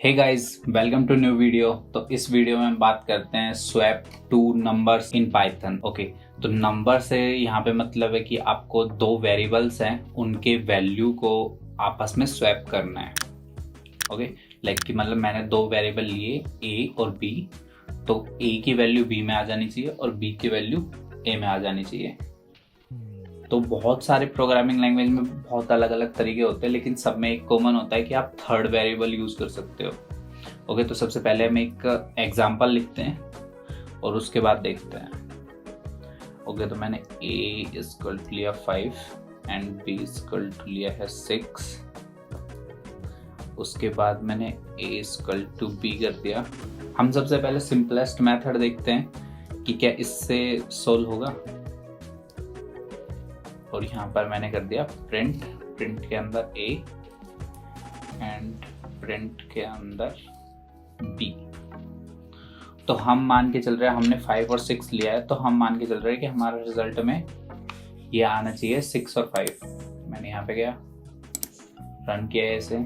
Hey guys, welcome to new video. तो इस video में बात करते हैं swap two numbers in Python. Okay, तो नंबर से यहाँ पे मतलब है कि आपको दो वेरिएबल्स हैं, उनके वैल्यू को आपस में स्वैप करना है। ओके, लाइक कि मतलब मैंने दो वेरिएबल लिए ए और बी, तो ए की वैल्यू बी में आ जानी चाहिए और बी की वैल्यू ए में आ जानी चाहिए। तो बहुत सारे प्रोग्रामिंग लैंग्वेज में बहुत अलग अलग तरीके होते हैं, लेकिन सब में एक कॉमन होता है कि आप थर्ड वेरिएबल यूज कर सकते हो। ओके, तो सबसे पहले हम एक एग्जांपल लिखते हैं और उसके बाद देखते हैं। ओके, तो मैंने a इक्वल टू लिया 5 एंड b इक्वल टू लिया है 6। उसके बाद मैंने a इक्वल टू b कर दिया। हम सबसे पहले सिंपलेस्ट मेथड देखते हैं कि क्या इससे सोल्व होगा। और यहाँ पर मैंने कर दिया प्रिंट के अंदर a एंड प्रिंट के अंदर b। तो हम मान के चल रहे हैं, हमने 5 और 6 लिया है, तो हम मान के चल रहे हैं कि हमारा रिजल्ट में ये आना चाहिए 6 और 5। मैंने यहाँ पे गया, रन किया है इसे,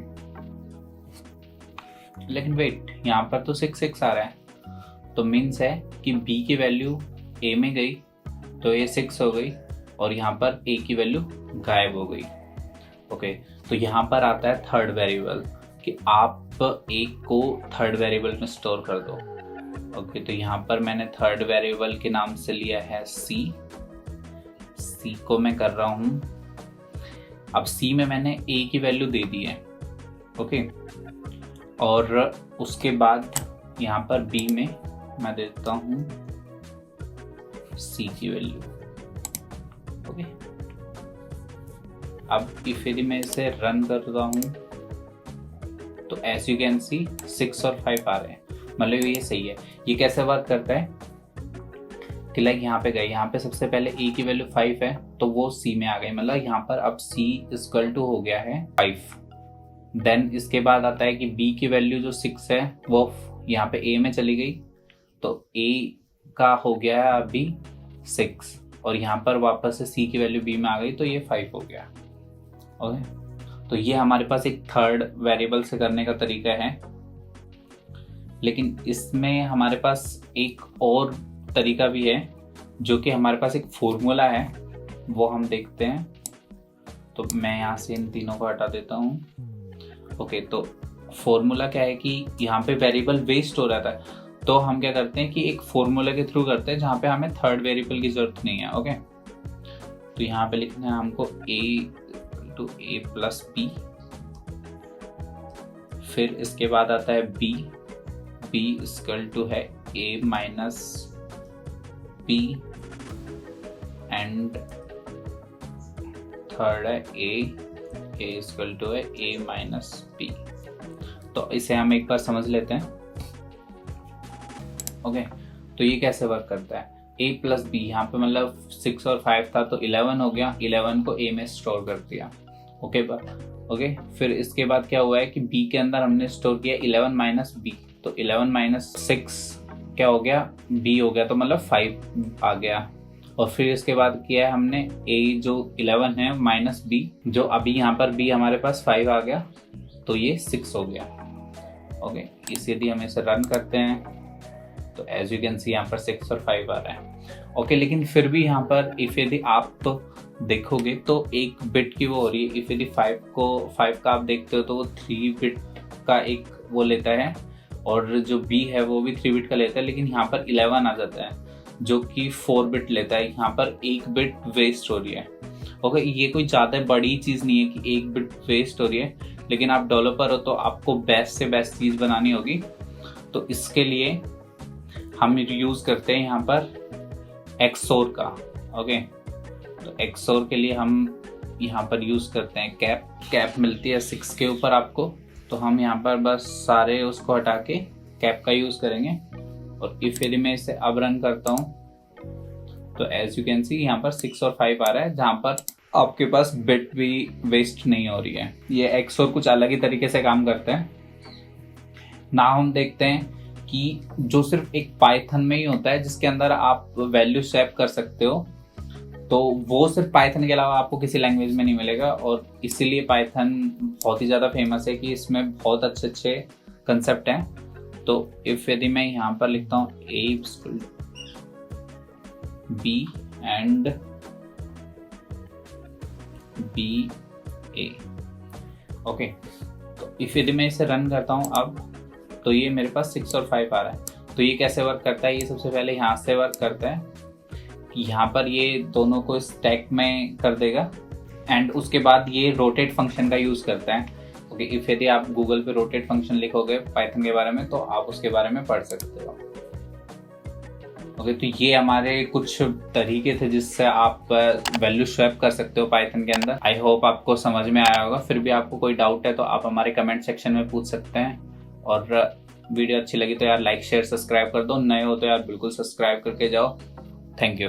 लेकिन वेट, यहाँ पर तो 6 आ रहा है, तो मीन्स है कि b की वैल्यू a में गई तो ये 6 हो गई और यहाँ पर a की वैल्यू गायब हो गई। ओके, तो यहाँ पर आता है थर्ड वेरिएबल कि आप एक को थर्ड वेरिएबल में स्टोर कर दो। ओके, तो यहाँ पर मैंने थर्ड वेरिएबल के नाम से लिया है c को मैं कर रहा हूँ। अब c में मैंने a की वैल्यू दे दी है। ओके, और उसके बाद यहाँ पर b में मैं देता हूँ c की वैल्यू। ओके, अब इफ यदि मैं इसे रन करता हूँ तो एज यू कैन सी 6 और 5 आ रहे हैं, मतलब ये सही है। ये कैसे वर्क करता है कि लाइक यहाँ पे गए, यहाँ पे सबसे पहले a की वैल्यू 5 है तो वो c में आ गई, मतलब यहाँ पर अब c इक्वल टू हो गया है 5। देन इसके बाद आता है कि b की वैल्यू जो 6 है वो यहाँ पे a में चली गई, तो a का हो गया है अभी 6 और यहाँ पर वापस से c की वैल्यू b में आ गई तो ये 5 हो गया। ओके, तो ये हमारे पास एक थर्ड वेरिएबल से करने का तरीका है, लेकिन इसमें हमारे पास एक और तरीका भी है जो कि हमारे पास एक फॉर्मूला है, वो हम देखते हैं। तो मैं यहाँ से इन तीनों को हटा देता हूँ। ओके, तो फॉर्मूला क्या है कि यहाँ पे वेरिएबल वेस्ट हो रहा था, तो हम क्या करते हैं कि एक फॉर्मूला के थ्रू करते हैं जहाँ पे हमें थर्ड वेरिएबल की जरूरत नहीं है। ओके, तो यहाँ पे लिखना है हमको a प्लस b, फिर इसके बाद आता है b इक्वल टू है a minus b and third है a इक्वल टू है a माइनस b। तो इसे हम एक बार समझ लेते हैं। ओके, तो ये कैसे वर्क करता है, a प्लस बी, यहाँ पे मतलब 6 और 5 था तो 11 हो गया, 11 को a में स्टोर कर दिया। ओके, फिर इसके बाद क्या हुआ है कि b के अंदर हमने स्टोर किया 11 माइनस b, तो 11 माइनस 6 क्या हो गया, b हो गया, तो मतलब 5 आ गया। और फिर इसके बाद किया है हमने a जो 11 है माइनस b, जो अभी यहाँ पर b हमारे पास 5 आ गया तो ये 6 हो गया। ओके, इस यदि हम इसे रन करते हैं तो एज यू कैन सी यहाँ पर 6 और 5 आ रहा है। ओके, लेकिन फिर भी यहाँ पर इफ यदि आप तो देखोगे तो एक बिट की वो हो रही है। इफ यदि 5 का आप देखते हो तो वो 3 बिट का एक वो लेता है और जो b है वो भी 3 बिट का लेता है, लेकिन यहाँ पर 11 आ जाता है जो कि 4 बिट लेता है। यहाँ पर एक बिट वेस्ट हो रही है। ओके, ये कोई ज़्यादा बड़ी चीज़ नहीं है कि एक बिट वेस्ट हो रही है, लेकिन आप डेवलपर हो तो आपको बेस्ट से बेस्ट चीज़ बनानी होगी। तो इसके लिए हम यूज़ करते हैं यहाँ पर XOR का। ओके, तो XOR के लिए हम यहाँ पर यूज़ करते हैं कैप मिलती है 6 के ऊपर आपको, तो हम यहाँ पर बस सारे उसको हटा के कैप का यूज़ करेंगे। और इफ यदि मैं इसे अब रन करता हूँ तो एज यू कैन सी यहाँ पर 6 और 5 आ रहा है, जहाँ पर आपके पास बिट भी वेस्ट नहीं हो रही है। ये XOR कुछ अलग ही तरीके से काम करता है ना। हम देखते हैं कि जो सिर्फ एक पाइथन में ही होता है जिसके अंदर आप वैल्यू स्वैप कर सकते हो, तो वो सिर्फ पाइथन के अलावा आपको किसी लैंग्वेज में नहीं मिलेगा। और इसीलिए पाइथन बहुत ही ज़्यादा फेमस है कि इसमें बहुत अच्छे कंसेप्ट है। तो इफ यदि मैं यहाँ पर लिखता हूँ A B and B A, okay, तो इफ यदि मैं इसे रन करता हूँ अब, तो ये मेरे पास 6 और 5 आ रहा है। तो ये कैसे वर्क करता है, ये सबसे पहले यहाँ से वर्क करता है कि यहाँ पर ये दोनों को स्टैक में कर देगा एंड उसके बाद ये रोटेट फंक्शन का यूज़ करता है। ओके, इफ यदि आप गूगल पे रोटेट फंक्शन लिखोगे पाइथन के बारे में तो आप उसके बारे में पढ़ सकते हो। ओके, तो ये हमारे कुछ तरीके थे जिससे आप वैल्यू स्वैप कर सकते हो पाइथन के अंदर। आई होप आपको समझ में आया होगा। फिर भी आपको कोई डाउट है तो आप हमारे कमेंट सेक्शन में पूछ सकते हैं। और वीडियो अच्छी लगी तो यार लाइक शेयर सब्सक्राइब कर दो, नए हो तो यार बिल्कुल सब्सक्राइब करके जाओ। Thank you.